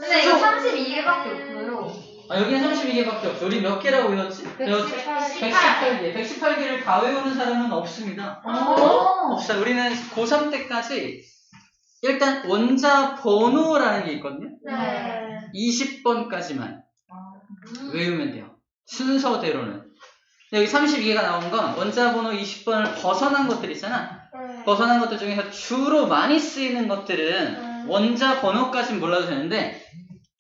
근데 이거 32개밖에 없어요. 여기는 32개밖에 없어. 우리 몇 개라고 외웠지? 118개. 118개를 다 외우는 사람은 없습니다. 없어요. 우리는 고3 때까지 일단 원자 번호라는 게 있거든요. 네. 20번까지만 외우면 돼요. 순서대로는. 여기 32개가 나온 건 원자 번호 20번을 벗어난 것들 있잖아. 벗어난 것들 중에서 주로 많이 쓰이는 것들은 원자 번호까지는 몰라도 되는데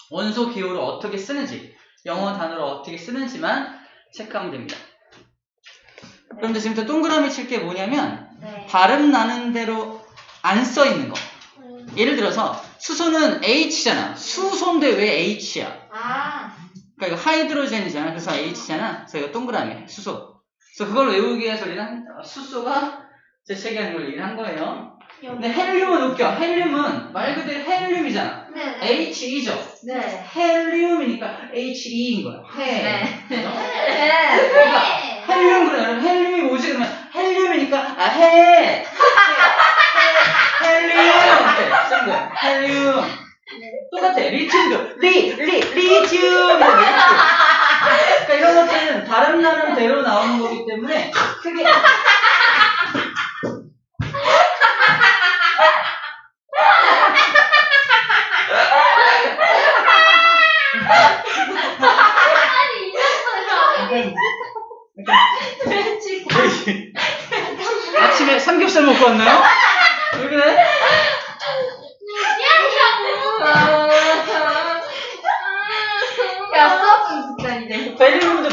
원소 기호를 어떻게 쓰는지, 영어 단어를 어떻게 쓰는지만 체크하면 됩니다. 그런데 지금부터 동그라미 칠 게 뭐냐면 발음 나는 대로 안 써 있는 거. 예를 들어서 수소는 H잖아. 수소인데 왜 H야? 그러니까 이거 하이드로젠이잖아. 그래서 H잖아. 그래서 이거 동그라미 수소. 그래서 그걸 외우기 위해서 우리는 수소가 재채기하는 걸 얘기를 한 거예요. 근데 헬륨은 웃겨. 헬륨은 말 그대로 헬륨이잖아. 네. HE죠. 네. 헬륨이니까 HE인 거야. 네. 그죠? 네. 그러니까 헬륨 그래. 여러분 헬륨이 뭐지? 그러면 헬륨이니까 헬륨 이렇게 쓴 거야. 헬륨. 똑같아. 리튬도 리튬. 그러니까 이런 것들은 발음 나는 대로 나오는 거기 때문에 크게 아침에 삼겹살 먹고 왔나요? 왜 그래? 야, 수학은 진짜 이제. 베릴륨도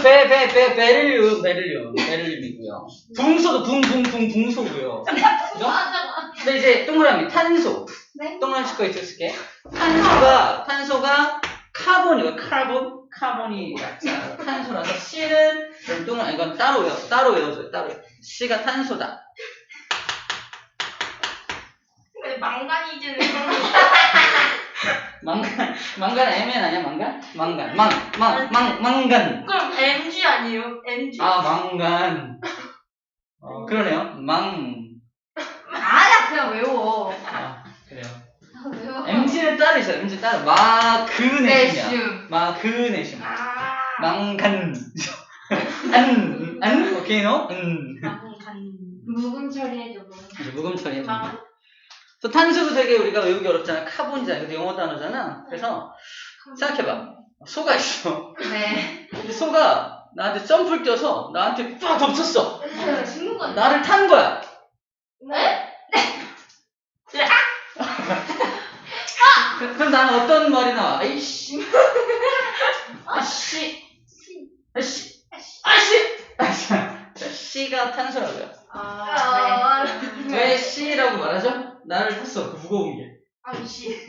베릴륨이고요. 붕소도 붕소고요. 그죠? 근데 이제 동그라미 탄소. 네. 동그라미 칠 거 있을게. 탄소가 카본이고 카본이 약자 탄소라서 C는 동그라미 이건 따로 외워줘요. C가 탄소다. 근데 망간이즈는 망간 Mn 아니야 망간. 그럼 MG 아니에요? MG. 망간. 그러네요. 아야 그냥 외워. 그래요. 외워. MG는 따로 있어요. MG 따로. 마그네슘이야. 마그네슘. 망간. 오케이, 너? 묵음 처리해줘. 묵음 처리. 또 탄소도 되게 우리가 외우기 어렵잖아. 카본이잖아. 근데 영어 단어잖아. 그래서 생각해봐. 소가 있어. 네. 근데 소가 나한테 점프를 뛰어서 나한테 빡 덮쳤어. 죽는 건 나를 탄 거야. 네? 그럼 나는 어떤 말이 나와? 아이씨. C가 탄소라고요. 네. 왜 C라고 말하죠? 나를 탔어. 그 무거운 게.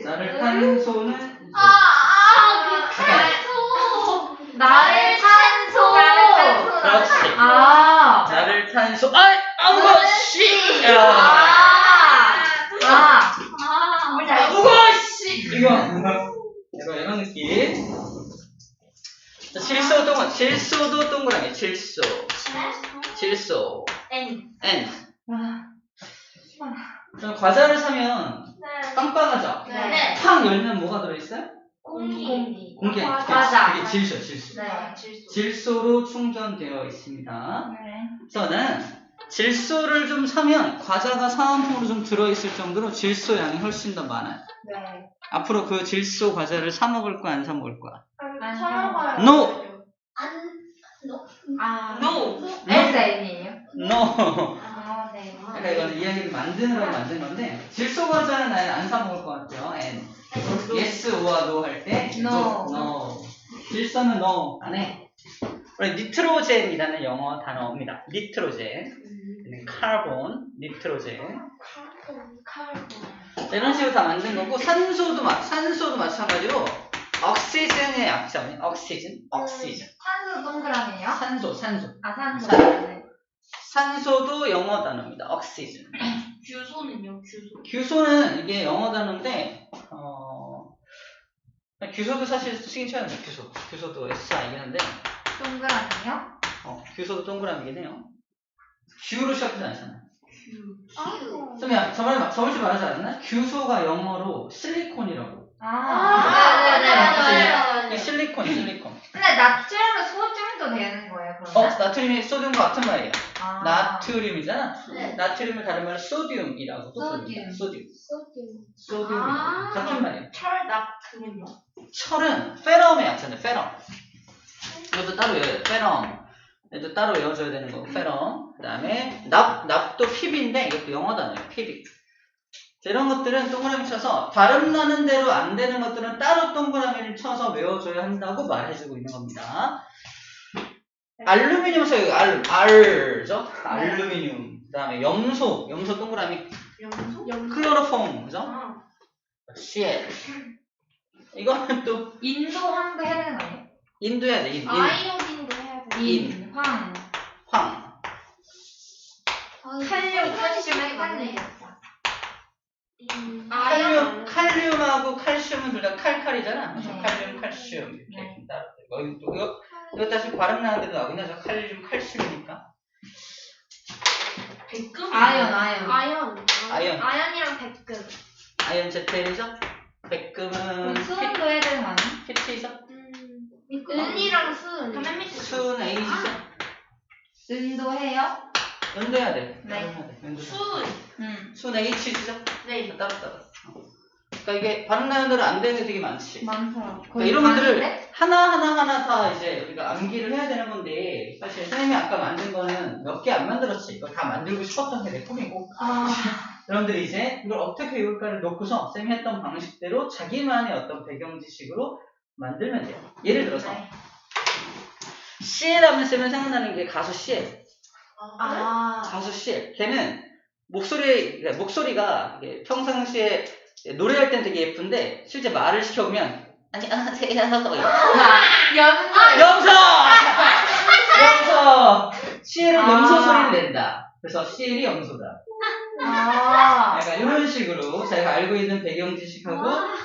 나를 탄 소는 나를 탄소. 그렇지. 나를 탄 소. 무거워. 씨. 무거워. 씨. 이런 느낌. 자, 질소도 동그라미. 질소. N. 그럼 과자를 사면 빵빵하죠? 네. 팡 열면 뭐가 들어있어요? 공기. 맞아. 그게 질소. 네. 질소로 충전되어 있습니다. 네. 저는 질소를 좀 사면 과자가 사은품으로 좀 들어있을 정도로 질소 양이 훨씬 더 많아요. 네. 앞으로 그 질소 과자를 사 먹을 거야, 안 사 먹을 거야? 안 사 먹어요. No. SN이에요? No. 네. 그러니까 이거는 이야기를 만드느라고 만든 건데 질소 과자는 나는 안 사 먹을 것 같아요. N. Yes or no 할 때 No. 질소는 no 안 해. 우리 니트로젠이라는 영어 단어입니다. 니트로젠. 니트로젠. 이런 식으로 다 만든 거고 산소도 마찬가지로 옥시즌의 약자네. 옥시즌. 탄소 동그라미예요? 산소. 산소. 네. 산소도 영어 단어입니다. 옥시즌. 규소는요? 규소는 이게 영어 단어인데 규소도 사실 쓰긴 쳐야 돼요. 규소도 SI이긴 한데 동그라미요? 규소도 동그라미긴 해요. 규로 시작하지 않잖아. 저번에 말하지 않았나? 규소가 영어로 실리콘이라고. 네네네. 실리콘. 근데 나트륨은 소듐도 되는 거예요, 그러면? 나트륨이 소듐과 같은 말이야. 아. 나트륨이잖아. 네. 나트륨을 다른 말로 소듐이라고 또 소듐. 부릅니다. 소듐. 소듐. 아. 같은 말이에요. 철 나트륨이요? 철은 페럼의 약자인데 페럼. 이것도 따로 외워요. 페럼. 얘도 따로 외워줘야 되는 거고 페럼. 그 다음에 납도 피비인데 이것도 영어 단어예요. 피비. 이런 것들은 동그라미 쳐서 발음 나는 대로 안 되는 것들은 따로 동그라미를 쳐서 외워줘야 한다고 말해주고 있는 겁니다. 알루미늄 써요. 알죠? 알루미늄. 그 다음에 염소 동그라미. 염소? 클로로폼, 그죠? 아. CL. 이거는 또 인도 황도 해야 되는 거 아니에요? 인도 해야 돼. 인. 아이오딘도 해야 돼. 인, 황. 황. 칼륨, 칼슘 헷갈리겠다. 칼륨하고 칼슘은 둘 다 칼칼이잖아. 그래서 네. 칼륨, 칼슘 이렇게 네. 따로. 이거 다시 발음 나는 데도 나오긴 하죠. 칼륨, 칼슘이니까. 백금? 아연. 아연이랑 백금. 아연 ZL이죠. 백금은 수은도 해야 되는 거 아니에요? PT죠. 은이랑 수은. 가만 밑에. 수은 A죠. 은도 해요? 연도 해야 돼. 네. 해야 돼. 연도. 수은. 수은 H죠. 네. 따로. 그러니까 이게 발음 나는 대로 안 되는 게 되게 많지. 많더라고. 그러니까 이런 것들을 하나하나 다 이제 우리가 암기를 해야 되는 건데 사실 선생님이 아까 만든 거는 몇 개 안 만들었지. 이거 다 만들고 싶었던 게 내 꿈이고 여러분들이 이제 이걸 어떻게 외울까를 놓고서 쌤이 했던 방식대로 자기만의 어떤 배경 지식으로 만들면 돼요. 예를 들어서 CL 하면 쌤은 생각나는 게 가수 CL. 가수 CL. 걔는 목소리가 이게 평상시에 노래할 땐 되게 예쁜데 실제 말을 시켜보면 안녕하세요. 염소! CL은 염소 소리를 낸다. 그래서 CL이 염소다. 약간 이런 식으로 자기가 알고 있는 배경 지식하고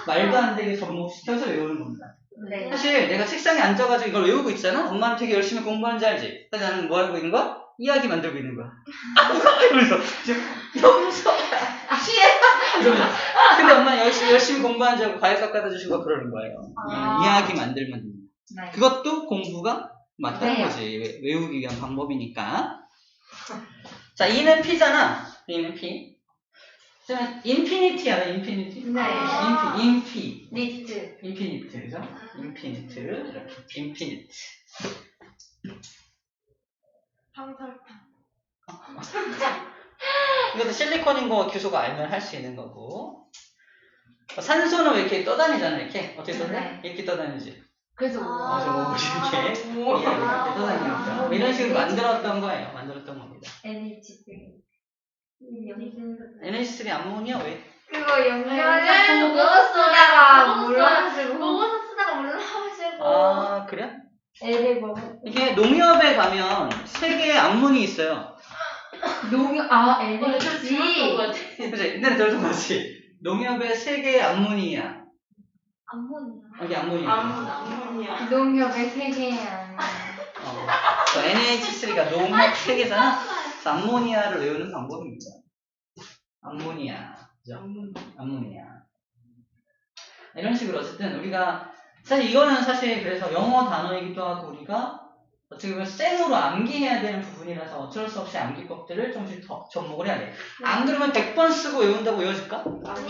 말도 안 되게 접목시켜서 외우는 겁니다. 네. 사실 내가 책상에 앉아가지고 이걸 외우고 있잖아? 엄마는 되게 열심히 공부하는지 알지? 근데 나는 뭐 하고 있는 거야? 이야기 만들고 있는 거야. 이러면서 염소! 이러면서. 근데 엄마는 열심히 공부하는 줄 알고 과일 깎아다 주시고 그러는 거예요. 이야기 만들면 됩니다. 네. 그것도 공부가 맞다는 네. 거지. 외우기 위한 방법이니까. 자, E는 P잖아. E는 P. 인피니티 알아? 인피니티? 네. 인피. 니트. 인피니트. 그죠? 인피니트. 이렇게. 인피니트. 방설판. 이것도 실리콘인 거 규소가 알면 할 수 있는 거고. 산소는 왜 이렇게 떠다니잖아, 이렇게. 어떻게 떠다니? 네. 이렇게 떠다니지. 그래서 이렇게. 이렇게 떠다니니까. 이런 식으로 만들었던 거예요. 만들었던 겁니다. NH3. NH3 암모니아 왜? 그거 연결해서 보고 쓰다가 몰라가지고. 먹어서 쓰다가 올라가지고. 아, 그래? 애를 먹어. 이게 농협에 가면 3개의 암문이 있어요. LH. 그치? 옛날에 들었던 거지. 농협에 3개의 암문이야. 암모니아. 여기 암문이야. 암모니아. 농협의 세계야. NH3가 농협 3개잖아. 그래서 암모니아를 외우는 방법입니다. 암모니아. 그죠? 암모니아. 이런 식으로 어쨌든 우리가 사실 이거는 사실 그래서 영어 단어이기도 하고 우리가 어떻게 보면 생으로 암기해야 되는 부분이라서 어쩔 수 없이 암기법들을 조금씩 더 접목을 해야 돼. 안 그러면 100번 쓰고 외운다고 외워질까?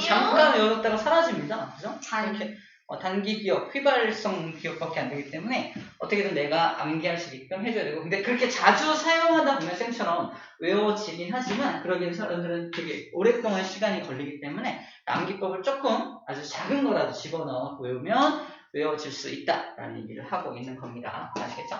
잠깐 외웠다가 사라집니다. 그죠? 이렇게 단기 기억, 휘발성 기억밖에 안 되기 때문에 어떻게든 내가 암기할 수 있게끔 해줘야 되고 근데 그렇게 자주 사용하다 보면 쌤처럼 외워지긴 하지만 그러기엔 사람들은 되게 오랫동안 시간이 걸리기 때문에 암기법을 조금 아주 작은 거라도 집어넣어 외우면 외워질 수 있다라는 얘기를 하고 있는 겁니다. 아시겠죠?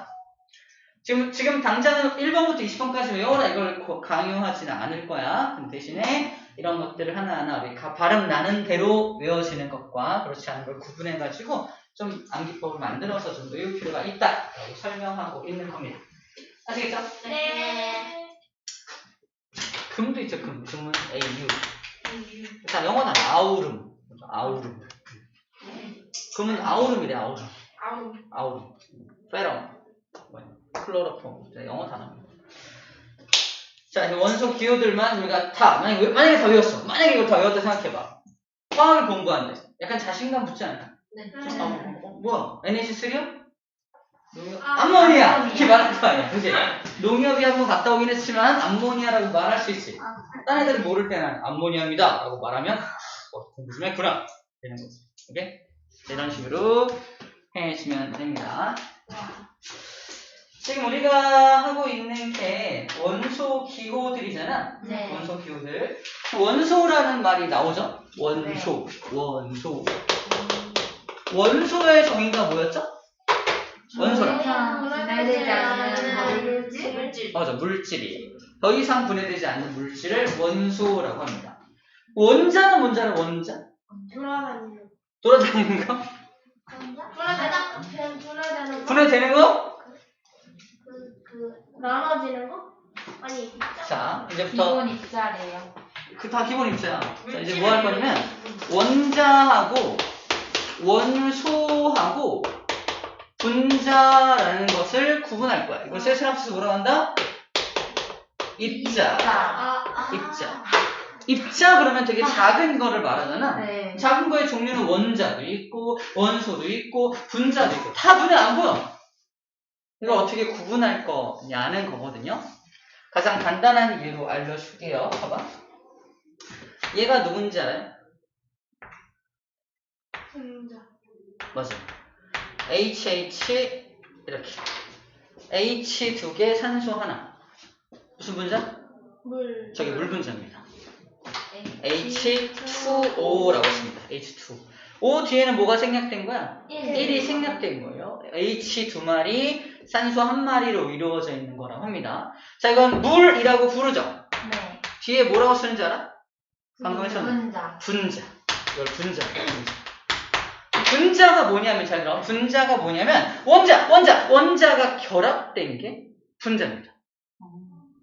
지금 당장은 1번부터 20번까지 외워라 이걸 강요하지는 않을 거야. 근데 대신에 이런 것들을 하나하나 우리 발음 나는 대로 외워지는 것과 그렇지 않은 걸 구분해가지고 좀 암기법을 만들어서 좀 외울 필요가 있다라고 설명하고 있는 겁니다. 아시겠죠? 네. 금도 있죠, 금. 금은 AU. 자, 영어 단어 아우름. 아우름. 금은 아우름이래, 아우름. 아우름. 페럼. 클로로폼. 영어 단어입니다. 자, 원소 기호들만 우리가 다, 만약에 다 외웠어. 만약에 이걸 다 외웠다 생각해봐. 화학을 공부하는데. 약간 자신감 붙지 않나? 네. 뭐야? NH3요? 아, 암모니아! 암모니아. 이렇게 말할 거 아니야. 그치? 농협이 한번 갔다 오긴 했지만, 암모니아라고 말할 수 있지. 딴 애들이 모를 때는 암모니아입니다. 라고 말하면, 공부 좀 했구나. 되는 거지. 오케이? 이런 식으로 해주시면 됩니다. 지금 우리가 하고 있는 게 원소 기호들이잖아. 네. 원소 기호들. 원소라는 말이 나오죠? 원소. 원소. 원소의 정의가 뭐였죠? 원소라. 분해되지 않는 물질. 맞아, 물질이. 더 이상 분해되지 않는 물질을 원소라고 합니다. 원자는 뭔자는 원자? 돌아다니는. 돌아다니는 거? 분해되는 거? 분해되는 거? 나눠지는 거? 아니. 자, 이제부터 기본 입자래요. 그 다 기본 입자야. 자, 이제 뭐 할 거냐면 원자하고 원소하고 분자라는 것을 구분할 거야. 이걸 셀 합쳐서 뭐라고 한다? 입자. 입자. 입자 그러면 되게 작은 거를 말하잖아. 네. 작은 거의 종류는 원자도 있고 원소도 있고 분자도 있고 다 눈에 안 보여. 이걸 어떻게 구분할 거냐는 거거든요. 가장 간단한 예로 알려줄게요. 봐봐. 얘가 누군지 알아요? 맞아. HH 이렇게 H 2개 산소 하나. 무슨 분자? 물. 저기 물 분자입니다. H2O라고 했습니다. H2. O 뒤에는 뭐가 생략된 거야? 1이 생략된 거예요. H 2마리, 산소 1마리로 이루어져 있는 거라고 합니다. 자, 이건 물이라고 부르죠? 네. 뒤에 뭐라고 쓰는지 알아? 방금 했었는데. 분자. 분자. 이걸 분자. 분자가 뭐냐면 잘 들어. 분자가 뭐냐면 원자가 결합된 게 분자입니다.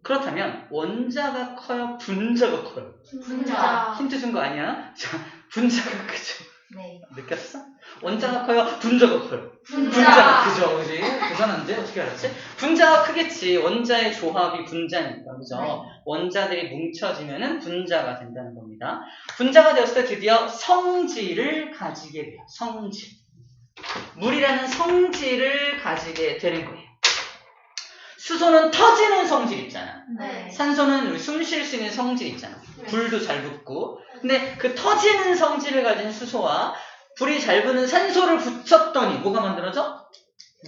그렇다면 원자가 커요? 분자가 커요? 분자. 힌트 준 거 아니야? 자, 분자가 크죠? 네. 느꼈어? 원자가 커요? 분자가 커요? 분자. 분자가 크죠, 그지? 계산한데 어떻게 알았지? 분자가 크겠지. 원자의 조합이 분자니까, 그죠? 네. 원자들이 뭉쳐지면은 분자가 된다는 겁니다. 분자가 되었을 때 드디어 성질을 가지게 돼요. 성질. 물이라는 성질을 가지게 되는 거예요. 수소는 터지는 성질 있잖아. 네. 산소는 우리 숨 쉴 수 있는 성질 있잖아. 불도 잘 붙고. 근데 그 터지는 성질을 가진 수소와 불이 잘 붙는 산소를 붙였더니 뭐가 만들어져?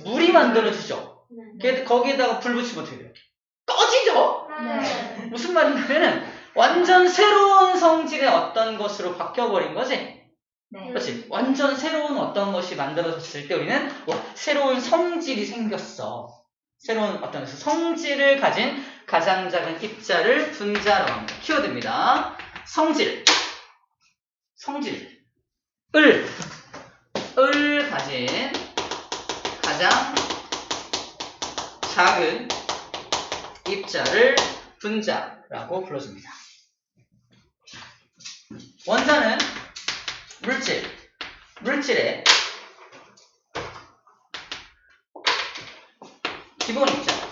물이 만들어지죠. 거기에다가 불 붙이면 어떻게 돼요? 꺼지죠? 네. 무슨 말이냐면은 완전 새로운 성질의 어떤 것으로 바뀌어버린 거지? 네. 그렇지? 완전 새로운 어떤 것이 만들어졌을 때 우리는 와, 새로운 성질이 생겼어. 새로운 어떤 성질을 가진 가장 작은 입자를 분자라고 합니다. 키워드입니다. 성질. 을 가진 가장 작은 입자를 분자라고 불러줍니다. 원자는 물질의 기본 입자입니다.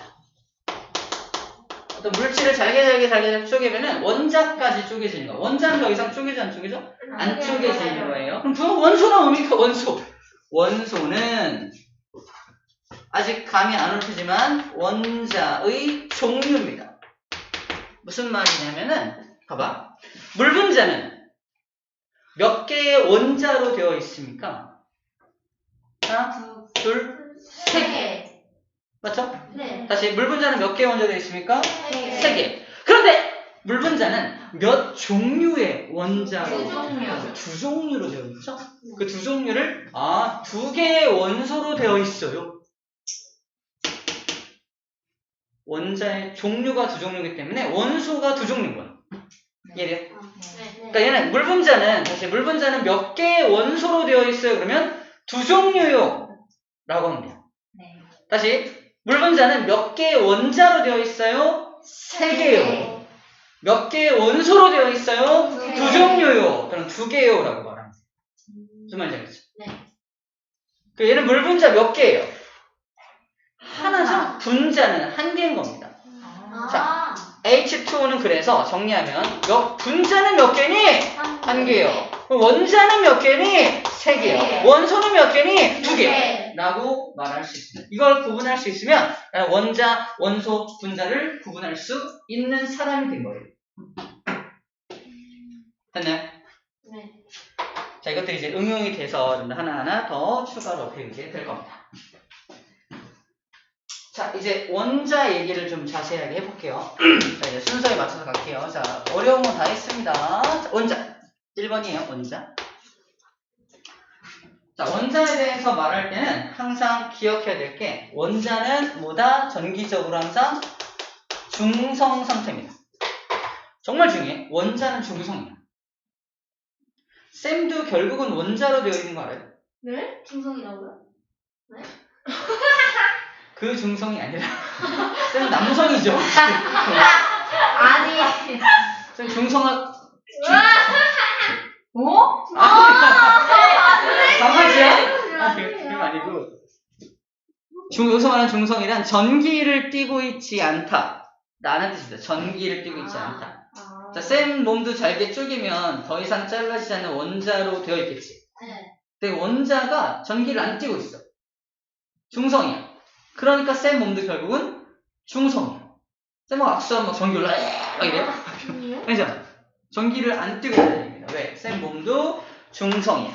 어떤 물질을 잘게 쪼개면은 원자까지 쪼개지는 거예요. 원자는 더 이상 쪼개지 안 쪼개져? 안 쪼개지는 거예요. 그럼 원소는 뭡니까? 원소는 아직 감이 안 올 테지만 원자의 종류입니다. 무슨 말이냐면은 봐봐. 물 분자는 몇 개의 원자로 되어 있습니까? 하나, 둘, 세 개. 맞죠? 네. 다시 물 분자는 몇 개의 원자로 되어 있습니까? 네. 세 개. 그런데 물 분자는 몇 종류의 원자로? 두 종류. 두 종류로 되어 있죠? 그 두 종류를 두 개의 원소로 되어 있어요. 원자의 종류가 두 종류이기 때문에 원소가 두 종류인 거야. 이해돼요? 그러니까 얘는 물 분자는 몇 개의 원소로 되어 있어요. 그러면 두 종류요 라고 합니다. 네. 다시 물 분자는 몇 개의 원자로 되어 있어요? 세 개요. 몇 개의 원소로 되어 있어요? 두 개. 두 종류요. 그럼 두 개요 라고 말합니다. 무슨 말인지 알겠죠? 네. 얘는 물 분자 몇 개예요? 하나죠? 분자는 한 개인 겁니다. 자, H2O는 그래서 정리하면 분자는 몇 개니? 한 개요. 그럼 원자는 몇 개니? 3개요. 네. 원소는 몇 개니? 2개. 네. 라고 말할 수 있습니다. 이걸 구분할 수 있으면 원자, 원소, 분자를 구분할 수 있는 사람이 된 거예요. 됐나요? 네. 자, 이것들이 이제 응용이 돼서 하나하나 더 추가로 배우게 될 겁니다. 자, 이제 원자 얘기를 좀 자세하게 해볼게요. 자, 이제 순서에 맞춰서 갈게요. 자, 어려운 거 다 했습니다. 자, 원자. 1번이에요, 원자. 자, 원자에 대해서 말할 때는 항상 기억해야 될 게, 원자는 뭐다? 전기적으로 항상 중성 상태입니다. 정말 중요해. 원자는 중성이야. 쌤도 결국은 원자로 되어 있는 거 알아요? 네? 중성이라고요? 그 중성이 아니라 쌤은 남성이죠. 아니. 쌤 중성학 오? 강아지야? 그게 아니고 여기서 말하는 중성이란 전기를 띠고 있지 않다 라는 뜻입니다. 전기를 띠고 있지 않다. 자, 쌤 몸도 잘게 쪼개면 더 이상 잘라지지 않는 원자로 되어 있겠지. 네. 근데 원자가 전기를 안 띠고 있어. 중성이야. 그러니까 쌤 몸도 결국은 중성이야. 쌤 막 악수하면 막 전기 올라 이래요? 아니요. 아니죠? 전기를 안 띠고 있다는 얘기입니다. 왜? 쌤 몸도 중성이야.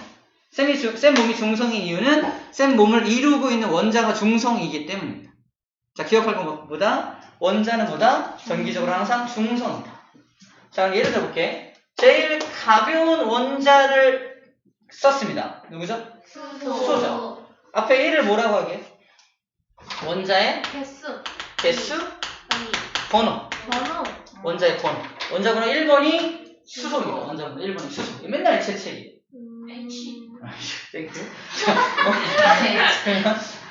쌤 몸이 중성인 이유는 쌤 몸을 이루고 있는 원자가 중성이기 때문입니다. 자, 기억할 건 뭐다? 원자는 뭐다? 전기적으로 항상 중성이다. 자, 그럼 예를 들어볼게. 제일 가벼운 원자를 썼습니다. 누구죠? 수소죠. 앞에 1을 뭐라고 하게? 원자의 개수. 개수, 아니. 번호. 번호. 원자의 번호. 원자 번호 1번이 수소입니다. 원자 번호 1번이 수소. 맨날 재채기. H. 땡큐.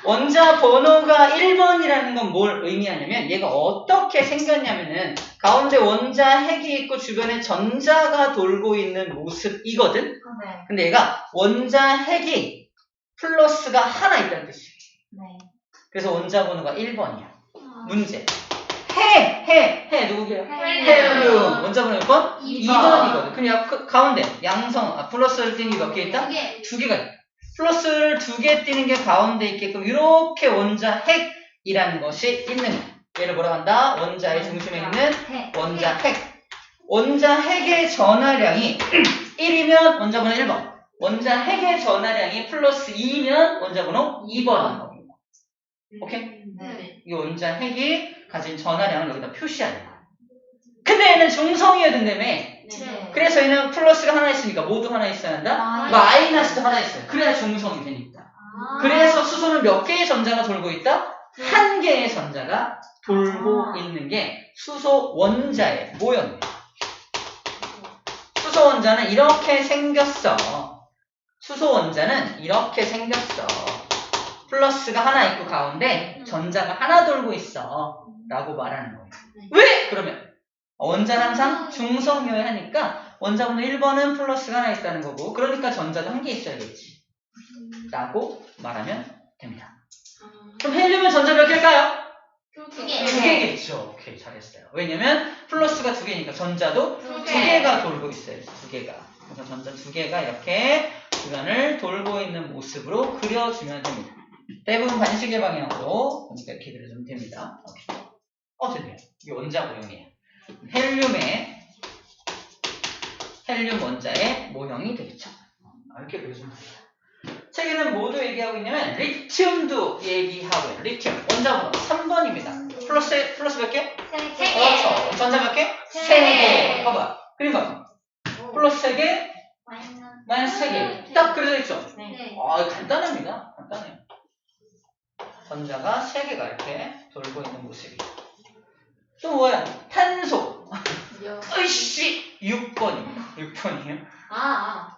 원자 번호가 1번이라는 건 뭘 의미하냐면 얘가 어떻게 생겼냐면은 가운데 원자 핵이 있고 주변에 전자가 돌고 있는 모습이거든. 네. 근데 얘가 원자 핵이 플러스가 하나 있다는 뜻이에요. 네. 그래서 원자 번호가 1번이야. 아. 문제. 해 누구게요? 헬륨. 원자 번호 몇 번? 2번이거든. 그냥 가운데 양성, 플러스를 띄는 게 몇 개 있다? 2개. 2개가 있다. 플러스를 2개 띄는 게 가운데 있게끔 이렇게 원자 핵이라는 것이 있는 거야. 얘를 뭐라고 한다? 원자의 중심에 있는 핵. 원자 핵. 원자 핵의 전하량이 1이면 원자 번호 1번. 원자 핵의 전하량이 플러스 2면 원자 번호 2번인 겁니다. 오케이? 네. 이 원자 핵이 가진 전하량을 여기다 표시하는 거야. 근데 얘는 중성이어야 된다며. 네. 그래서 얘는 플러스가 하나 있으니까 모두 하나 있어야 한다? 마이너스도 하나 있어요. 그래야 중성이 되니까. 그래서 수소는 몇 개의 전자가 돌고 있다? 한 개의 전자가 돌고 있는 게 수소 원자의 모형이에요. 수소 원자는 이렇게 생겼어. 수소 원자는 이렇게 생겼어. 플러스가 하나 있고 가운데 전자가 하나 돌고 있어. 라고 말하는 거예요. 왜? 그러면 원자는 항상 중성이어야 하니까 원자 번호 1번은 플러스가 하나 있다는 거고 그러니까 전자도 한 개 있어야겠지. 라고 말하면 됩니다. 그럼 헬륨은 전자 몇 개일까요? 2개. 2개겠죠. 오케이, 잘했어요. 왜냐면 플러스가 2개니까 전자도 2개가 돌고 있어요. 2개가. 그래서 전자 2개가 이렇게 주변을 돌고 있는 모습으로 그려주면 됩니다. 대부분 반시계 방향으로 이렇게 그려주면 됩니다. 됐네요. 이게 원자 모형이에요. 헬륨 원자의 모형이 되겠죠. 이렇게 그려주면 됩니다. 책에는 뭐도 얘기하고 있냐면 리튬도 얘기하고요. 리튬 원자 번호 3번입니다. 플러스 몇 개? 3개. 그렇죠. 전자 몇 개? 세 3개. 봐봐. 그림 봐봐. 플러스 3개, 마이너스 3개. 딱 그려져 있죠? 네. 간단합니다. 간단해요. 전자가 3개가 이렇게 돌고 있는 모습이죠. 또 뭐야? 탄소. 으이씨! 6번입니다. 6번이에요.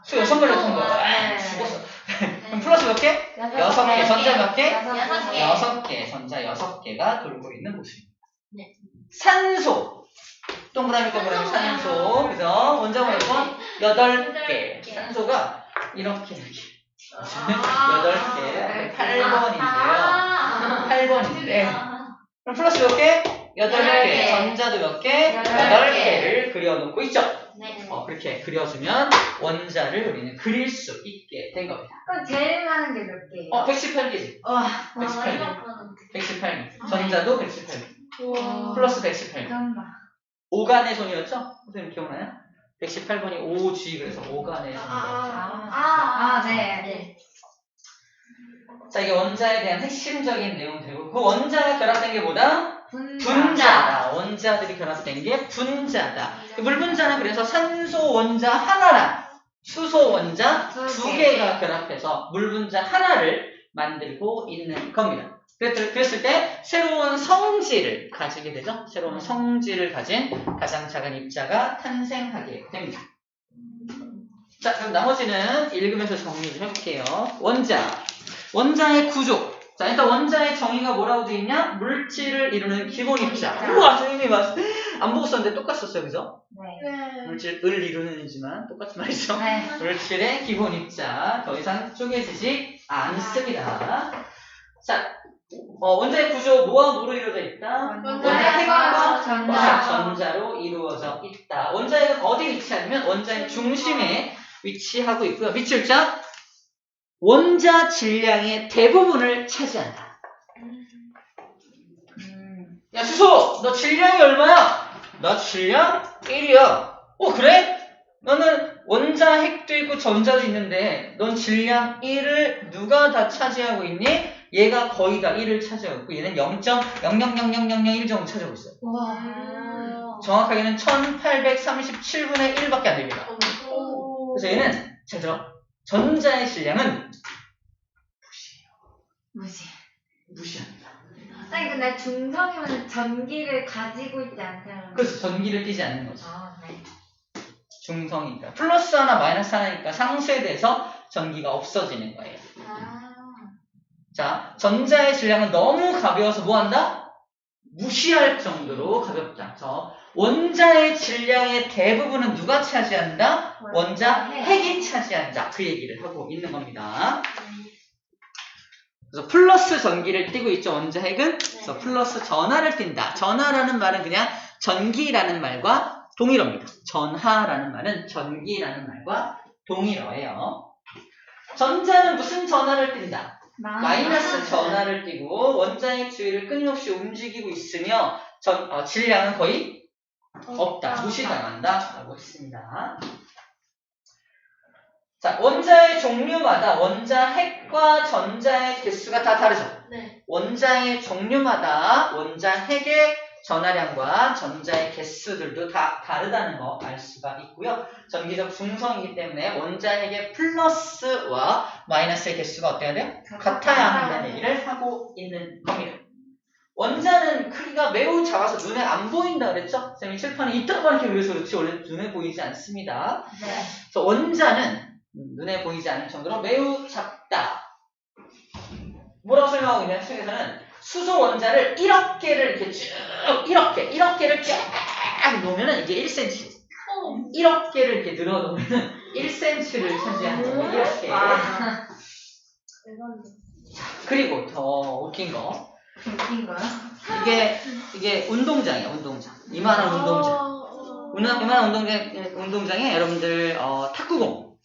수 6번 같은 거야. 죽었어. 그럼 플러스 몇 개? 6개. 전자 몇 개? 6개. 전자 6개가 돌고 있는 모습입니다. 네. 산소. 동그라미 산소. 그래서 원자 번호 8개. 산소가 이렇게. 8개. 8번인데요. 8번인데. 그럼 플러스 몇 개? 8개. 전자도 몇 개? 8개를 그려놓고 있죠. 네. 그렇게 그려주면 원자를 우리는 그릴 수 있게 된 겁니다. 그럼 제일 많은 게 몇 개예요? 118개지. 와, 118개. 118개. 전자도 118개. 우와. 플러스 118개. 쩐다. 5간의 손이었죠? 선생님 기억나요? 118번이 5G 그래서 5간의 손. 네. 네. 자, 이게 원자에 대한 핵심적인 내용들이고 그 원자가 결합된 게 뭐다? 분자. 분자다. 원자들이 결합된 게 분자다. 물분자는 그래서 산소 원자 하나랑 수소 원자 두 개가 결합해서 물분자 하나를 만들고 있는 겁니다. 그랬을 때 새로운 성질을 가지게 되죠. 새로운 성질을 가진 가장 작은 입자가 탄생하게 됩니다. 자, 그럼 나머지는 읽으면서 정리 좀 해볼게요. 원자의 구조. 자, 일단 원자의 정의가 뭐라고 되어 있냐? 물질을 이루는 기본 입자. 우와, 선생님이 안 보고 썼는데 똑같았어요, 그죠? 네. 네. 물질을 이루는 이지만 똑같은 말이죠. 네. 물질의 기본 입자. 더 이상 쪼개지지 않습니다. 자, 원자의 구조 뭐와 뭐로 이루어져 있다? 원자 핵과 전자로 이루어져 있다. 원자의 핵은 어디 위치하냐면 원자의 중심에 위치하고 있고요. 밑줄 자 원자 질량의 대부분을 차지한다. 야 수소, 너 질량이 얼마야? 나 질량 1이야. 그래? 너는 원자 핵도 있고 전자도 있는데 넌 질량 1을 누가 다 차지하고 있니? 얘가 거의 다 1을 차지하고 있고 얘는 0.0000001 정도 차지하고 있어요. 와. 정확하게는 1837분의 1밖에 안 됩니다. 그래서 얘는 잘 들어. 전자의 질량은 무시합니다. 아니 근데 중성이면 전기를 가지고 있지 않잖아요. 그래서 전기를 띠지 않는 거죠. 네. 중성이니까. 플러스 하나 마이너스 하나니까 상수에 대해서 전기가 없어지는 거예요. 자, 전자의 질량은 너무 가벼워서 뭐 한다? 무시할 정도로 가볍다. 그래서 원자의 질량의 대부분은 누가 차지한다? 원자 핵이 차지한다. 그 얘기를 하고 있는 겁니다. 그래서 플러스 전기를 띠고 있죠. 원자 핵은. 그래서 플러스 전하를 띈다. 전하라는 말은 그냥 전기라는 말과 동일어입니다. 전하라는 말은 전기라는 말과 동일어예요. 전자는 무슨 전하를 띈다? 마이너스 전하를 띠고 원자의 주위를 끊임없이 움직이고 있으며 질량은 거의 없다. 무시당한다. 라고 했습니다. 자, 원자의 종류마다 원자 핵과 전자의 개수가 다 다르죠. 네. 원자의 종류마다 원자 핵의 전하량과 전자의 개수들도 다 다르다는 거 알 수가 있고요. 전기적 중성이기 때문에 원자 핵의 플러스와 마이너스의 개수가 어때야 돼요? 같아야 한다는 얘기를 하고 있는 겁니다. 원자는 크기가 매우 작아서 눈에 안 보인다 그랬죠? 선생님이 칠판에 이따만하게 그려서 그렇지 원래 눈에 보이지 않습니다. 네. 그래서 원자는 눈에 보이지 않을 정도로 매우 작다. 뭐라고 설명하고 있냐면 책에서는 수소 원자를 1억 개를 이렇게 쭉 1억 개를 쫙 놓으면은 이게 1cm. 1억 개를 이렇게 늘어 놓으면은 1cm를 차지하는 거예요. 이렇게. 그리고 더 웃긴 거. 웃긴 거요? 이게 운동장이에요. 운동장. 이만한 운동장. 이만한 운동장에 여러분들 탁구공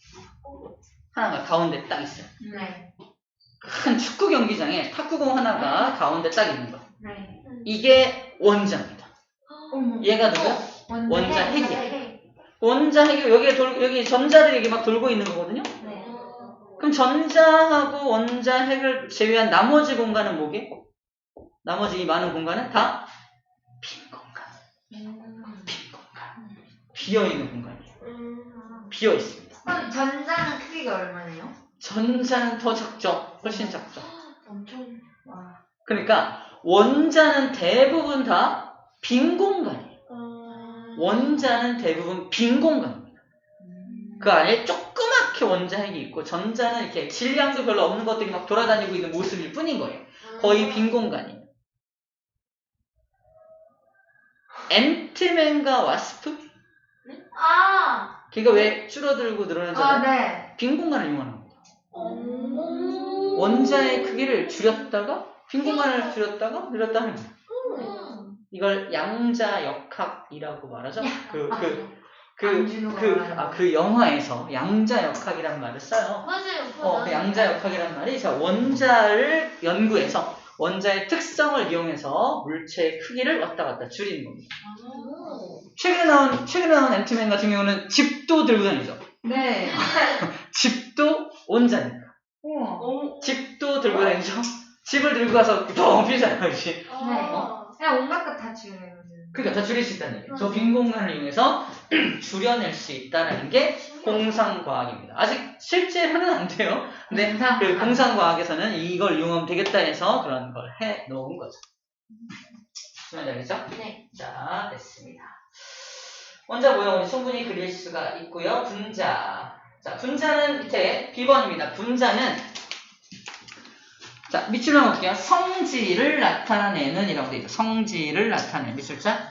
하나가 가운데 딱 있어요. 네. 큰 축구 경기장에 탁구공 하나가 가운데 딱 있는 거. 네. 이게 원자입니다. 얘가 누구야? 원자 핵이야. 원자 핵이 여기 전자들이 여기 막 돌고 있는 거거든요. 네. 그럼 전자하고 원자 핵을 제외한 나머지 공간은 뭐게? 나머지 이 많은 공간은 다 빈 공간. 빈 공간. 비어 있는 공간이에요. 비어 있습니다. 그럼 전자는 크기가 얼마나요? 전자는 더 작죠. 훨씬 작죠. 엄청. 와. 그러니까 원자는 대부분 다 빈 공간이에요. 원자는 대부분 빈 공간입니다. 그 안에 조그맣게 원자 핵이 있고 전자는 이렇게 질량도 별로 없는 것들이 막 돌아다니고 있는 모습일 뿐인 거예요. 거의 빈 공간이에요. 앤트맨과 와스프? 걔가 왜 줄어들고 늘어나잖아요? 네. 빈 공간을 이용하는 겁니다. 원자의 크기를 줄였다가 빈 공간을 줄였다가 늘렸다 하는 거예요. 이걸 양자역학이라고 말하죠. 그 그 영화에서 양자역학이란 말을 써요. 맞아요. 그 양자역학이란 말이 자, 원자를 연구해서 원자의 특성을 이용해서 물체의 크기를 왔다 갔다 줄이는 겁니다. 최근에 나온 앤트맨 같은 경우는 집도 들고 다니죠. 네. 집도 원자니까. 우와. 집도 들고 다니죠. 집을 들고 가서 너무 비싸요, 이게. 그냥 온갖 것 다 줄여요. 그러니까 다 줄일 수 있다는 얘기예요. 저 빈 공간을 이용해서 줄여낼 수 있다는 게 공상과학입니다. 아직 실제로는 안 돼요. 근데 그 공상과학에서는 이걸 이용하면 되겠다 해서 그런 걸 해 놓은 거죠. 무슨 말인지 알겠죠? 네. 자, 됐습니다. 원자 모형을 충분히 그릴 수가 있고요. 분자. 자, 분자는 밑에 B번입니다. 분자는 자, 밑줄만 볼게요. 성질을 나타내는 이라고 되어 있죠. 성질을 나타내는 밑줄자.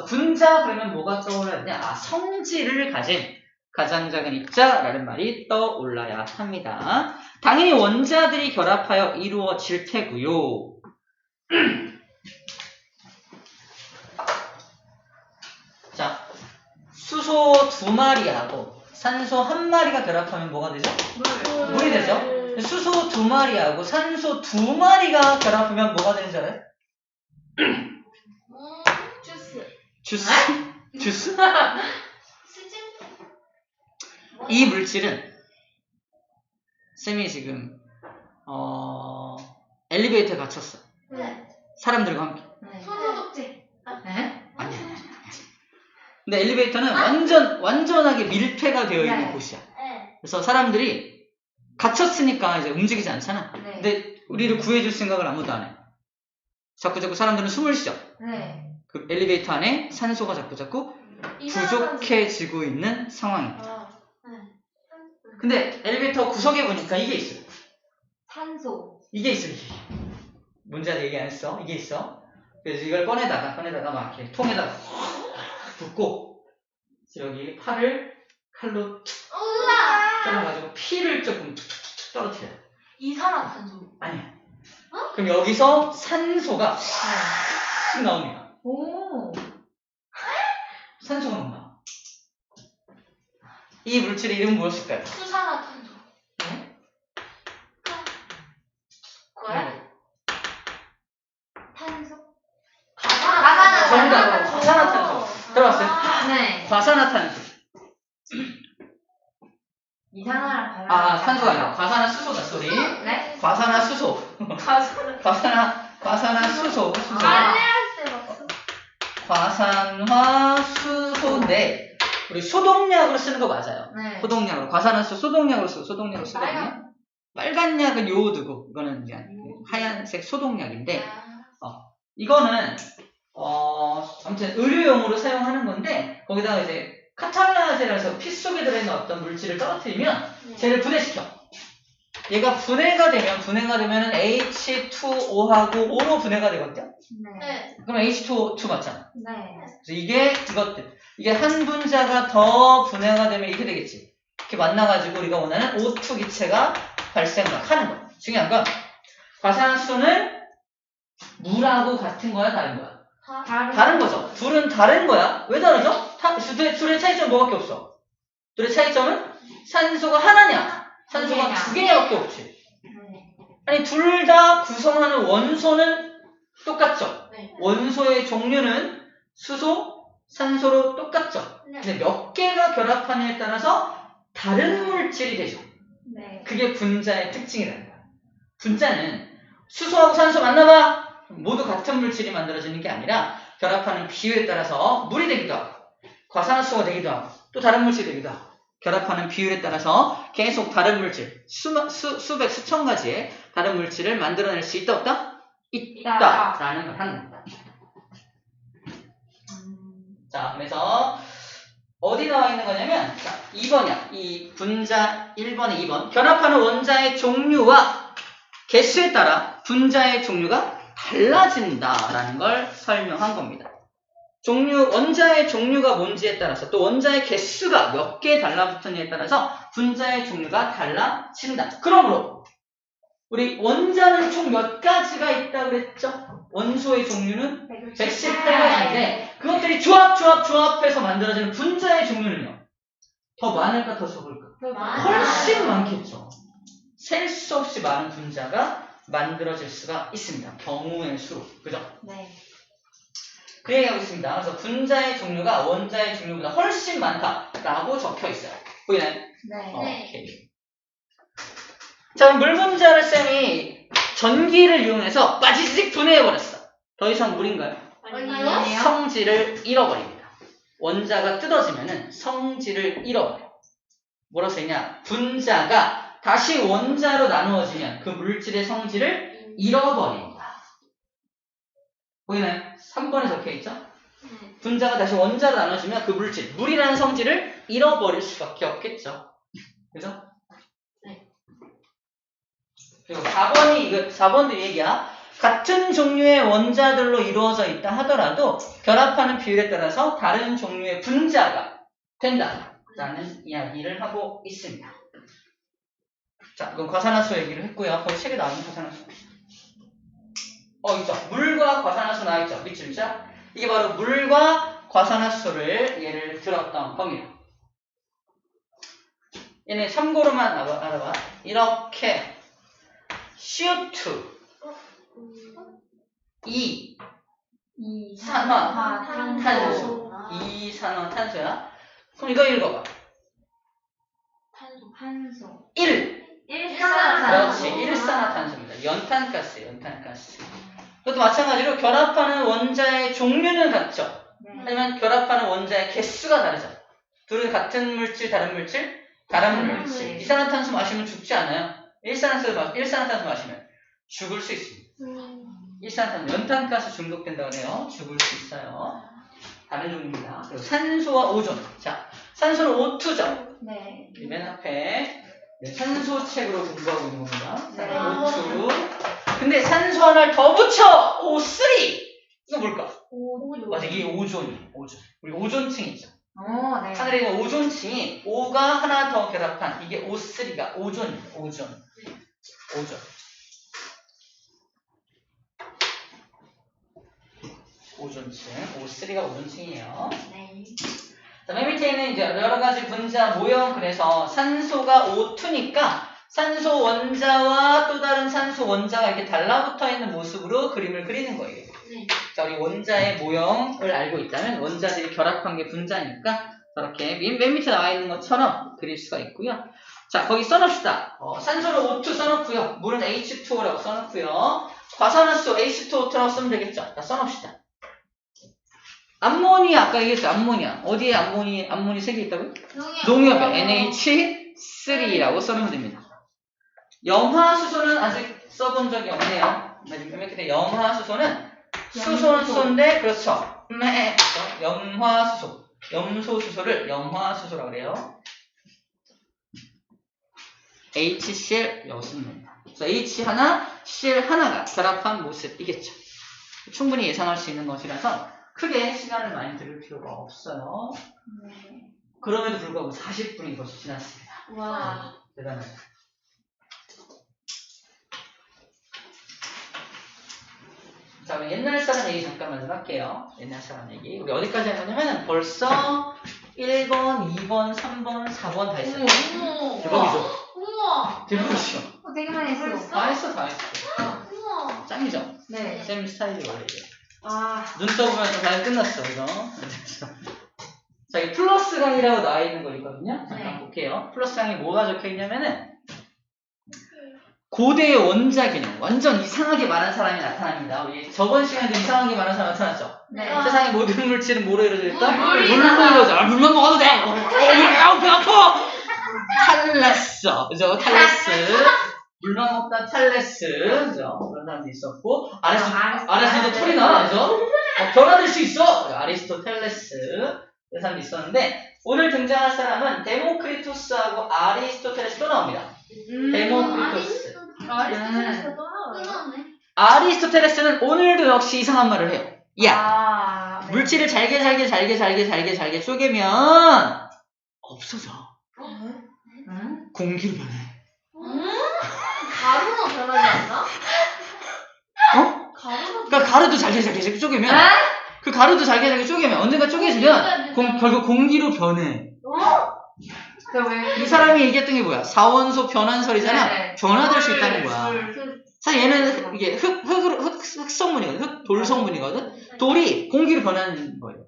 분자 그러면 뭐가 떠올라야 되냐? 성질을 가진 가장 작은 입자라는 말이 떠올라야 합니다. 당연히 원자들이 결합하여 이루어질 테고요. 자, 수소 2마리하고 산소 1마리가 결합하면 뭐가 되죠? 물이 되죠? 수소 2마리하고 산소 2마리가 결합하면 뭐가 되는 줄 알아요? 주스? 주스? 이 물질은 쌤이 지금 엘리베이터에 갇혔어. 사람들과 함께. 소독제. 네? 아니야. 근데 엘리베이터는 완전하게 밀폐가 되어 있는 곳이야. 그래서 사람들이 갇혔으니까 이제 움직이지 않잖아. 네. 근데 우리를 구해줄 생각을 아무도 안 해. 자꾸 사람들은 숨을 쉬어. 네. 그 엘리베이터 안에 산소가 자꾸 부족해지고 있는 상황입니다. 근데 엘리베이터 구석에 보니까 이게 있어요. 산소. 이게 있어, 이게. 문제는 얘기 안 했어. 이게 있어. 그래서 이걸 꺼내다가 막 이렇게 통에다가 붓고 여기 팔을 칼로 툭 잘라가지고 피를 조금 툭툭툭 떨어뜨려요. 이산화탄소. 아니야. 그럼 여기서 산소가 쑥 나옵니다. 오. 산소가 나와. 이 물질의 이름은 무엇일까요? 수산화탄소. 네? 뭐야? 탄소. 정답. 과산화탄소. 들어봤어요? 네. 과산화탄소. 이산화랑 발라. 산소가 아니라 과산화수소다, 소리. 네? 과산화수소. 과산화수소. 과산화수소인데 우리 소독약으로 쓰는 거 맞아요. 네. 소독약으로. 과산화수소 소독약으로 쓰거든요. 빨간 약은 요오드고 이거는 그냥 하얀색 소독약인데 이거는 아무튼 의료용으로 사용하는 건데 거기다가 이제 카탈라제라서 피 속에 들어있는 어떤 물질을 떨어뜨리면 쟤를 분해시켜. 얘가 분해가 되면 H2O하고 O로 분해가 되거든요. 네. 그럼 H2O2 맞잖아. 네. 그래서 이게 한 분자가 더 분해가 되면 이렇게 되겠지. 이렇게 만나가지고 우리가 원하는 O2 기체가 발생을 하는 거야. 중요한 건 과산화수소는 물하고 같은 거야, 다른 거야? 다른 거죠. 둘은 다른 거야. 왜 다르죠? 둘의 차이점은 뭐밖에 없어? 둘의 차이점은 산소가 하나냐? 산소가 두 개냐밖에 없지. 아니 둘 다 구성하는 원소는 똑같죠. 원소의 종류는 수소, 산소로 똑같죠. 근데 몇 개가 결합하느냐에 따라서 다른 물질이 되죠. 네. 그게 분자의 특징이라는 거야. 분자는 수소하고 산소 만나봐. 모두 같은 물질이 만들어지는 게 아니라 결합하는 비율에 따라서 물이 되기도 하고 과산화수소가 되기도 하고 또 다른 물질이 되기도 하고 결합하는 비율에 따라서 계속 다른 물질 수백 수천 가지의 다른 물질을 만들어낼 수 있다 없다? 있다라는 걸 하는 겁니다. 자, 그래서 어디 나와 있는 거냐면 자, 2번이야. 이 분자 1번에 2번 결합하는 원자의 종류와 개수에 따라 분자의 종류가 달라진다라는 걸 설명한 겁니다. 원자의 종류가 뭔지에 따라서 또 원자의 개수가 몇 개 달라붙느냐에 따라서 분자의 종류가 달라진다. 그러므로 우리 원자는 총 몇 가지가 있다고 그랬죠? 원소의 종류는 118가지인데 그것들이 조합해서 만들어지는 분자의 종류는요? 더 많을까 더 적을까? 많아요. 훨씬 많겠죠. 셀 수 없이 많은 분자가 만들어질 수가 있습니다. 경우의 수로. 그죠? 네. 그 얘기하고 있습니다. 그래서 분자의 종류가 원자의 종류보다 훨씬 많다라고 적혀 있어요. 보이나요? 네. 오케이. 자, 그럼 물 분자를 쌤이 전기를 이용해서 빠지직 분해해버렸어. 더 이상 물인가요? 아니요. 성질을 잃어버립니다. 원자가 뜯어지면은 성질을 잃어버려. 뭐라고 써있냐? 분자가 다시 원자로 나누어지면 그 물질의 성질을 잃어버린다. 보이나요? 3번에 적혀있죠? 분자가 다시 원자로 나눠지면 그 물질, 물이라는 성질을 잃어버릴 수밖에 없겠죠. 그죠? 네. 그리고 4번도 이 얘기야. 같은 종류의 원자들로 이루어져 있다 하더라도 결합하는 비율에 따라서 다른 종류의 분자가 된다라는 이야기를 하고 있습니다. 자, 이건 과산화수 얘기를 했고요. 거기 책에 나오는 과산화수. 있죠. 물과 과산화수 나와있죠. 밑줄. 자, 이게 바로 물과 과산화수를 예를 들었던 겁니다. 얘네 참고로만 알아봐. 이렇게 CO2, 이산화탄소, 이산화탄소야. 그럼 이거 읽어봐. 탄소. 1. 일산화탄소. 그렇지. 일산화탄소입니다. 연탄가스예요. 연탄가스. 그것도 마찬가지로 결합하는 원자의 종류는 같죠. 네. 하지만 결합하는 원자의 개수가 다르죠. 둘은 같은 물질, 다른 물질, 다른 물질. 이산화탄소 마시면 죽지 않아요. 일산화탄소 마시면 죽을 수 있습니다. 일산화탄소, 연탄가스 중독된다고 해요. 죽을 수 있어요. 다른 종류입니다. 그리고 산소와 오존. 자, 산소는 O2죠. 네. 맨 앞에 산소책으로 공부하고 있는 겁니다. 네. O2. 근데 산소 하나를 더 붙여! O3! 이거 뭘까? 맞아, 이게 오존. 우리 오존층 있죠. 네. 하늘에 있는 오존층이 O가 하나 더 결합한 이게 O3가 오존입니다. 오존. 오존층. O3가 오존층이에요. 네. 자, 맨 밑에 있는 이제 여러 가지 분자 모형, 그래서 산소가 O2니까 산소 원자와 또 다른 산소 원자가 이렇게 달라붙어 있는 모습으로 그림을 그리는 거예요. 네. 자, 우리 원자의 모형을 알고 있다면 원자들이 결합한 게 분자니까 저렇게 맨 밑에 나와 있는 것처럼 그릴 수가 있고요. 자, 거기 써놓읍시다. 산소를 O2 써놓고요. 물은 H2O라고 써놓고요. 과산화수 H2O2라고 쓰면 되겠죠. 자, 써놓읍시다. 암모니아, 아까 얘기했죠. 암모니아. 어디에 암모니 3개 있다고요? 농협에 NH3라고 써놓으면 됩니다. 염화수소는 아직 써본 적이 없네요. 근데 염화수소는 수소는 수소인데, 그렇죠. 염화수소. 염소수소를 염화수소라고 그래요. HCl 씁니다. 그래서 H 하나, Cl 하나가 결합한 모습이겠죠. 충분히 예상할 수 있는 것이라서 크게 시간을 많이 들일 필요가 없어요. 네. 그럼에도 불구하고 40분이 벌써 지났습니다. 와. 대단하죠. 자, 그럼 옛날 사람 얘기 잠깐만 좀 할게요. 옛날 사람 얘기. 우리 어디까지 한 거냐면 벌써 1번, 2번, 3번, 4번 다 했어요. 대박이죠? 우와. 대박이죠? 되게 많이 했어. 다 했어. 우와. 짱이죠? 네. 쌤 스타일이 원래 이래. 눈 떠보면 다 끝났어, 그죠? 자, 이 플러스 강이라고 나와 있는 거 있거든요. 잠깐 볼게요. 플러스 강에 뭐가 적혀 있냐면은 고대의 원자 개념, 완전 이상하게 많은 사람이 나타납니다. 우리 저번 시간에도 이상하게 많은 사람이 나타났죠? 네. 세상의 모든 물질은 뭐로 이루어져 있다? 물이다. 물로 이루어져. 물만 먹어도 돼! 배 아파! 탈레스. 그죠? 탈레스. 물만 먹다 탈레스. 그죠? 그런 사람도 있었고. 아리스토텔레스 털이 나. 그죠? 변화될 수 있어! 아리스토텔레스. 그런 사람도 있었는데, 오늘 등장할 사람은 데모크리토스하고 아리스토텔레스 또 나옵니다. 데모크리토스. 아리스토텔레스가 또 나와요. 아리스토텔레스는 오늘도 역시 이상한 말을 해요. 야, 네. 물질을 잘게 쪼개면 없어져. 응? 공기로 변해. 가루로 변하지 않나? 가루로 그러니까 가루도 잘게 쪼개면 그 가루도 잘게 쪼개면 언젠가 쪼개지면 결국 공기로 변해. 이 사람이 얘기했던 게 뭐야? 사원소 변환설이잖아. 네. 변화될 수 있다는 거야. 사실 얘는 이게 흑성분이거든. 돌성분이거든. 돌이 공기로 변하는 거예요.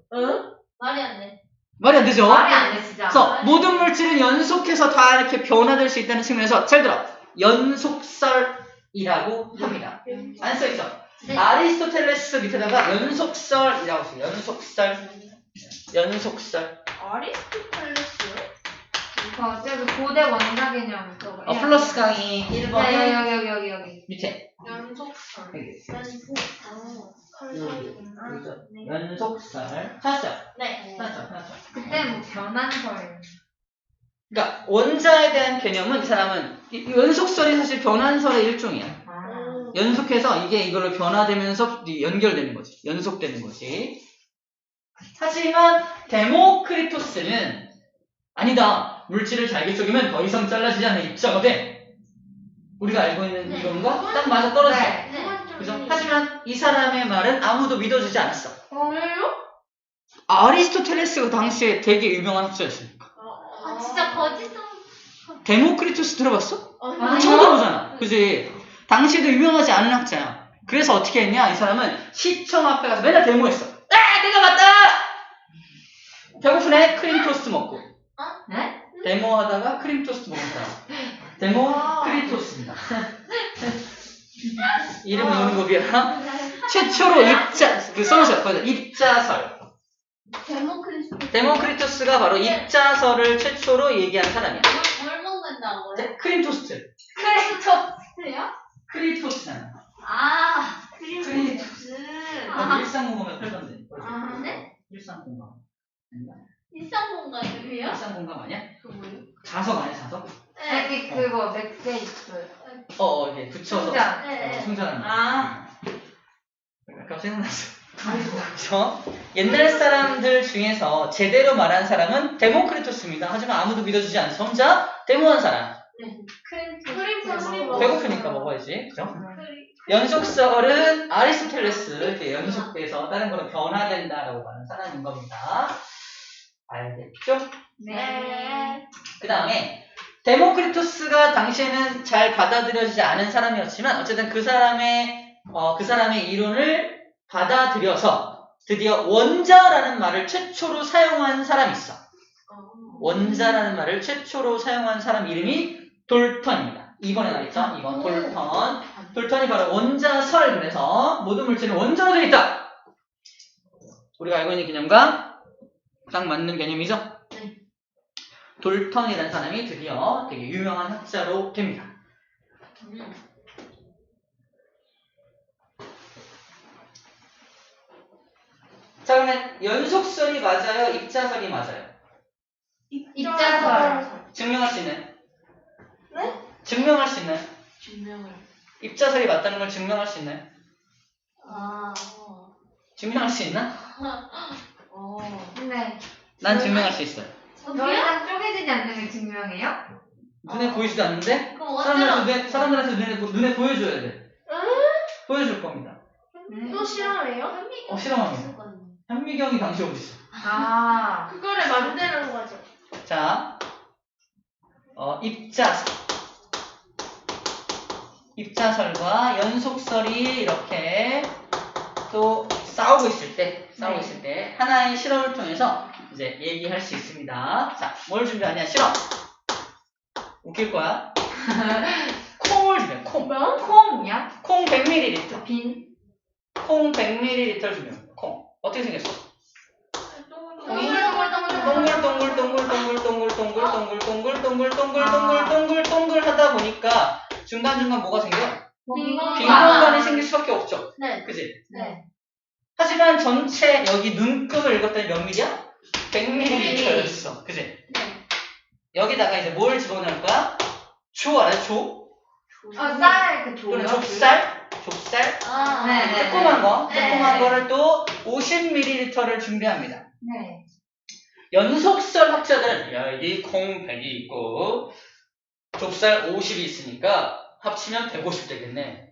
말이 안 돼. 말이 안 되죠? 말이 안 돼, 진짜. 그래서 모든 물질은 연속해서 다 이렇게 변화될 수 있다는 측면에서 잘 들어. 연속설이라고 합니다. 안 써있죠? 네. 아리스토텔레스 밑에다가 연속설이라고 써요. 연속설. 아리스토텔레스요? 저기 고대 원자 개념 저거. 플러스 강의 1번에 여기. 밑에. 연속설. 여기. 네. 연속설. 찾았죠? 네. 찾았죠? 그때 뭐 변환설. 그러니까 원자에 대한 개념은 이 사람은 이 연속설이 사실 변환설의 일종이야. 연속해서 이게 이걸로 변화되면서 연결되는 거지. 연속되는 거지. 하지만 데모크리토스는 아니다. 물질을 잘게 쪼개면 더 이상 잘라지지 않는 입자가 돼. 우리가 알고 있는 이론과 딱 맞아 떨어져. 네. 그죠? 하지만 이 사람의 말은 아무도 믿어주지 않았어. 왜요? 아리스토텔레스가 당시에 되게 유명한 학자였으니까. 아, 진짜 거짓말. 데모크리토스 들어봤어? 아니요. 처음 들어보잖아. 그지? 당시에도 유명하지 않은 학자야. 그래서 어떻게 했냐? 이 사람은 시청 앞에 가서 맨날 데모했어. 아! 내가 맞다! 배고프네? 크림 토스트 먹고. 네? 데모하다가 크림 토스트 먹었다. 데모크리토스입니다. 이름은 연급이야. 최초로 써놓으세요. 입자설. 데모크리토스가 바로 입자설을 최초로 얘기한 사람이야. 뭘 먹는다고요? 크림 토스트. 크리토스요? 크리토스잖아. 아, 크리토스. 일상공감에 팔던데. 네? 일상공감. 아닌가? 일상공간이요? 일상공감 아니야? 그 뭐예요? 자석 아니야, 자석? 여기 그거 맥세이프. 이렇게 붙여서. 충전. 네. 충전하는 거. 아. 아까 생각났어. 그래서 옛날 사람들 중에서 제대로 말한 사람은 데모크리토스입니다. 하지만 아무도 믿어주지 않아서 혼자 데모한 사람. 크리토스. 배고프니까 먹어야지. 그죠? 연속설은 아리스토텔레스, 이렇게 연속돼서 다른 거로 변화된다라고 하는 사람인 겁니다. 알겠죠? 네. 그 다음에 데모크리토스가 당시에는 잘 받아들여지지 않은 사람이었지만 어쨌든 그 사람의 이론을 받아들여서 드디어 원자라는 말을 최초로 사용한 사람이 있어. 원자라는 말을 최초로 사용한 사람 이름이 돌턴입니다. 2번에 나와있죠? 2번 돌턴. 돌턴이 바로 원자설. 그래서 모든 물질은 원자로 되어 있다. 우리가 알고 있는 개념과 딱 맞는 개념이죠? 돌턴이라는 사람이 드디어 되게 유명한 학자로 됩니다. 자, 그러면 연속설이 맞아요? 입자설이 맞아요? 입자설. 증명할 수 있는? 네? 증명할 수 있는? 증명을. 입자설이 맞다는 걸 증명할 수 있나요? 증명할 수 있나? 네. 난 증명할 수 있어요. 너희랑 쪼개지지 않는 게 증명해요? 눈에 보이지도 않는데 그럼 어쩌면 사람들한테 눈에 보여줘야 돼. 보여줄 겁니다. 또 실험해요? 실험합니다. 현미경이 당시 어디 있어? 아. 그거를 만드는 거죠. 자, 입자설과 연속설이 이렇게 또 싸우고 있을 때 하나의 실험을 통해서 이제 얘기할 수 있습니다. 자, 뭘 준비하냐? 실험. 웃길 거야. 콩을 준비해. 콩이야? 콩 100ml. 빈. 콩 100ml 준비해. 콩. 어떻게 생겼어? 동글동글 하다 보니까 중간중간 뭐가 생겨? 빈 공간이 생길 수밖에 없죠. 네. 그지? 네. 하지만 전체 여기 눈금을 읽었더니 몇 밀이야? 100ml였어. 그지? 네. 여기다가 이제 뭘 집어넣을 거야? 조 알아요? 조? 쌀 그 또는 조요? 좁쌀? 아, 네. 조그만 거. 네. 조그만 거를 또 50ml를 준비합니다. 네. 연속설 학자들은 여기 콩 100이 있고 좁쌀 50이 있으니까 합치면 150 되겠네.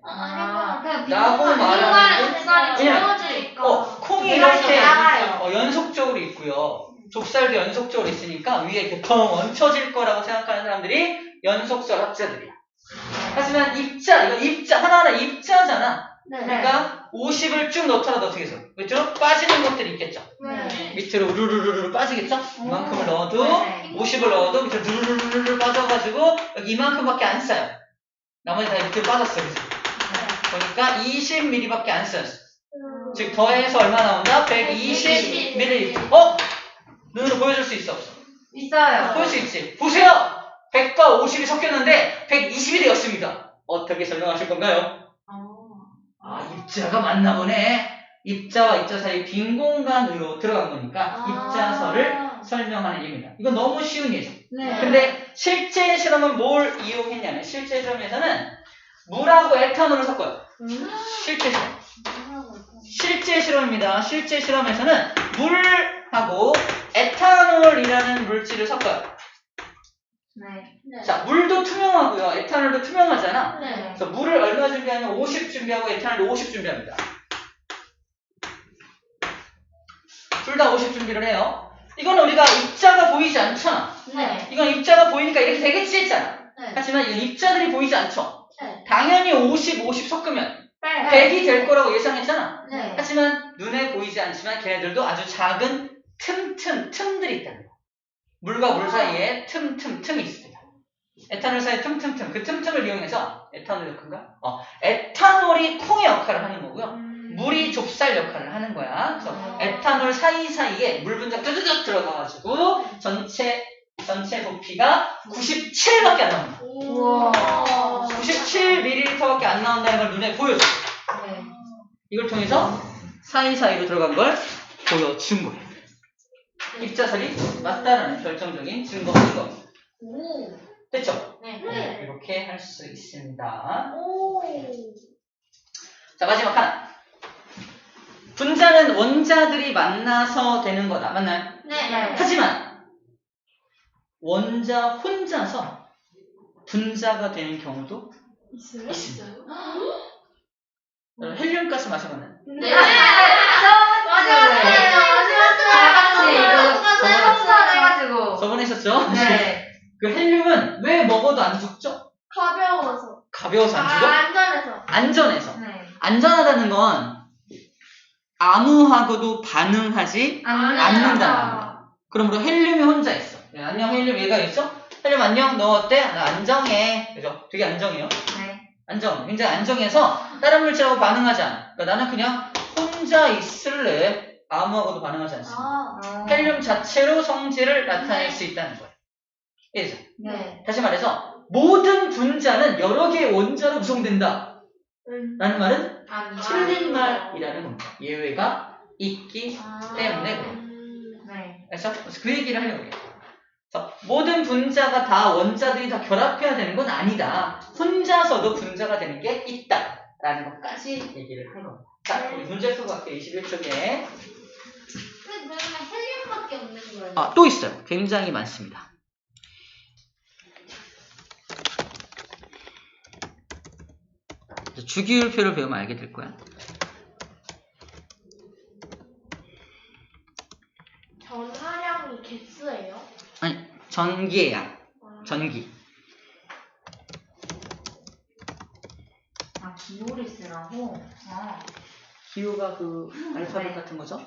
라고 말하는데 쌀이 그냥 채워지니까. 콩이 그래서 이렇게 작아요. 연속적으로 있고요. 좁쌀도 연속적으로 있으니까 위에 이렇게 덩 얹혀질 거라고 생각하는 사람들이 연속설 합자들이야. 하지만 이거 하나하나 입자잖아. 네. 그러니까 50을 쭉 넣더라도 어떻게 해서 그렇죠? 빠지는 것들이 있겠죠. 네. 밑으로 루루루루 빠지겠죠? 이만큼을 넣어도 네. 50을 넣어도 밑으로 루루루루 빠져가지고 여기 이만큼밖에 안 쌓여. 나머지 다 밑으로 빠졌어. 그래서. 그러니까 20ml밖에 안 쌓였어. 즉 더해서 얼마 나온다? 120ml. 눈으로 보여줄 수 있어? 없어? 있어요. 보일 수 있지. 보세요. 100과 50이 섞였는데 120이 되었습니다. 어떻게 설명하실 건가요? 입자가 맞나 보네. 입자와 입자 사이 빈 공간으로 들어간 거니까 입자설을 설명하는 예입니다. 이건 너무 쉬운 예죠. 네. 근데 실제 실험은 뭘 이용했냐면 실제 실험에서는 물하고 에탄올을 섞어요. 실제 실험. 실제 실험입니다. 실제 실험에서는 물하고 에탄올이라는 물질을 섞어요. 네. 자, 물도 투명하고요. 에탄올도 투명하잖아. 네. 그래서 물을 얼마 준비하냐면 50 준비하고 에탄올도 50 준비합니다. 둘 다 50 준비를 해요. 이건 우리가 입자가 보이지 않잖아. 네. 이건 입자가 보이니까 이렇게 되겠지 했잖아. 네. 하지만 이건 입자들이 보이지 않죠. 네. 당연히 50 섞으면 100이 될 거라고 예상했잖아. 네. 하지만 눈에 보이지 않지만 걔네들도 아주 작은 틈들이 있다는 거야. 물과 물 사이에 틈이 있습니다. 에탄올 사이에 틈. 그 틈을 이용해서 에탄올 역할인가? 에탄올이 콩의 역할을 하는 거고요. 물이 좁쌀 역할을 하는 거야. 그래서 에탄올 사이사이에 물 분자 뚜두둑 들어가가지고 전체 부피가 97밖에 안 나온다. 우와. 97ml밖에 안 나온다는 걸 눈에 보여줘. 네. 이걸 통해서 사이사이로 들어간 걸 보여준 거예요. 입자설이 맞다라는 결정적인 증거인 겁니다. 오. 됐죠? 네. 네, 이렇게 할 수 있습니다. 오. 자, 마지막 하나. 분자는 원자들이 만나서 되는 거다. 맞나요? 네. 하지만 원자 혼자서 분자가 되는 경우도 있어요? 있습니다. 여러분, 헬륨가스 마셔봤나요? 네. 맞아. 같이 이거 해가지고. 저번에 했었죠? 네. 그 헬륨은 왜 먹어도 안 죽죠? 가벼워서. 가벼워서 안 죽어? 안전해서. 안전해서. 네. 안전하다는 건 아무하고도 반응하지 않는다는 거야. 그러므로 헬륨이 혼자 있어. 네, 안녕 헬륨 얘가 있어? 헬륨 안녕 너 어때? 나 안정해. 그죠? 되게 안정해요. 네. 안정. 굉장히 안정해서 다른 물질하고 반응하지 않아. 그러니까 나는 그냥 혼자 있을래. 아무하고도 반응하지 않습니다. 헬륨 자체로 성질을 나타낼 수 있다는 거예요. 이해죠? 네. 다시 말해서 모든 분자는 여러 개의 원자로 구성된다. 라는 말은 틀린 말이라는 겁니다. 예외가 있기 때문에 그래요. 네. 그래서 그 얘기를 하려고 해요. 그래서 모든 분자가 다 원자들이 다 결합해야 되는 건 아니다. 혼자서도 분자가 되는 게 있다. 라는 것까지 얘기를 한 겁니다. 자, 우리 문제 풀고 갈게요. 21쪽에. 그러면 헬륨밖에 없는 거예요? 또 있어요. 굉장히 많습니다. 주기율표를 배우면 알게 될 거야. 전하량이 개수예요? 아니, 전기야. 전기. 기호를 쓰라고? 기호가 그 알파벳 네. 같은 거죠?